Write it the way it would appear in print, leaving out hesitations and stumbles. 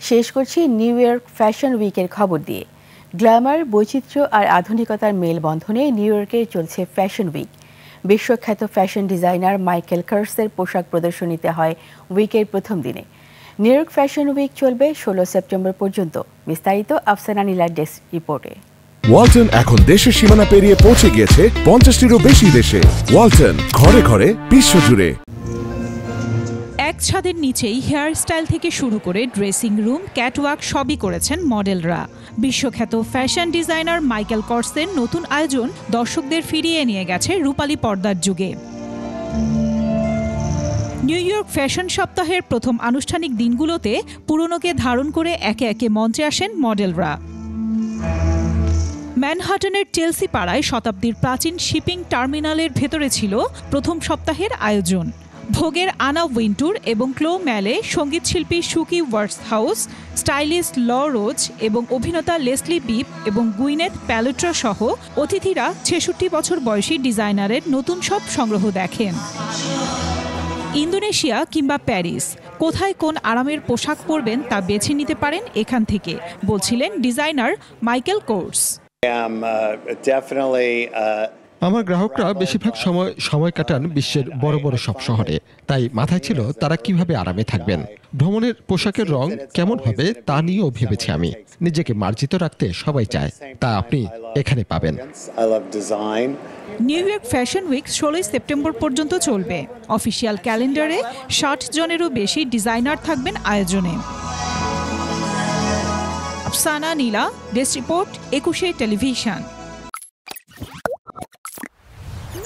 শেষ করছি new York fashion উইকের খবর দিয়ে। গ্ল্যামার, বৈচিত্র্য আর আধুনিকতার মেলবন্ধনে নিউ ইয়র্কে চলছে ফ্যাশন উইক। বিশ্বখ্যাত ফ্যাশন ডিজাইনার মাইকেল কার্সের পোশাক প্রদর্শনীতে হয় উইকের প্রথম দিনে। নিউ ইয়র্ক ফ্যাশন উইক চলবে 16 সেপ্টেম্বর পর্যন্ত। বিস্তারিত আফসানা নীলার ডেস্ক রিপোর্টে। ওয়ালটন এখন দেশের সীমানা পেরিয়ে পৌঁছে গিয়েছে 50টিরও বেশি দেশে। ওয়ালটন, ঘরে ঘরে বিশ্বজুড়ে। এক ছাদের নিচেই হেয়ার স্টাইল থেকে শুরু করে ড্রেসিং রুম, ক্যাটওয়াক সবই করেছেন মডেলরা। বিশ্বখ্যাত ফ্যাশন ডিজাইনার মাইকেল কর্সের নতুন আয়োজন দর্শকদের ফিরিয়ে নিয়ে গেছে রূপালী পর্দার যুগে। নিউ ইয়র্ক ফ্যাশন সপ্তাহের প্রথম আনুষ্ঠানিক দিনগুলোতে পুরনোকে ধারণ করে একে একে মঞ্চে আসেন মডেলরা। ম্যানহাটনের চেলসি পাড়ায় শতাব্দীর প্রাচীন শিপিং টার্মিনালের ভেতরে ছিল প্রথম সপ্তাহের আয়োজন। ভোগের আনা উইন্টুর এবং ক্লো ম্যালে, সঙ্গীতশিল্পী সুকি ওয়ার্সহাউস, স্টাইলিস্ট ল রোজ এবং অভিনেতা লেসলি বিপ এবং গুইনেথ প্যালেট্রা সহ অতিথিরা 66 বছর বয়সী ডিজাইনারের নতুন সব সংগ্রহ দেখেন। ইন্দোনেশিয়া কিংবা প্যারিস, কোথায় কোন আরামের পোশাক পরবেন তা বেছে নিতে পারেন এখান থেকে, বলছিলেন ডিজাইনার মাইকেল কোর্স। আমার গ্রাহকরা বেশিরভাগ সময় কাটান বিশ্বের বড় বড় সব শহরে, তাই মাথায় ছিল তারা কিভাবে আরামে থাকবেন। ভ্রমণের পোশাকের রং কেমন হবে তা নিয়েও ভেবেছি আমি। নিজেকে মার্জিত রাখতে সবাই চায়, তা আপনি এখানে পাবেন। New York fashion week 16 September পর্যন্ত চলবে। অফিসিয়াল ক্যালেন্ডারে 60 জনেরও বেশি ডিজাইনার থাকবেন আয়োজনে। আফসানা নীলা, ডেস্ক রিপোর্ট, 21 টেলিভিশন।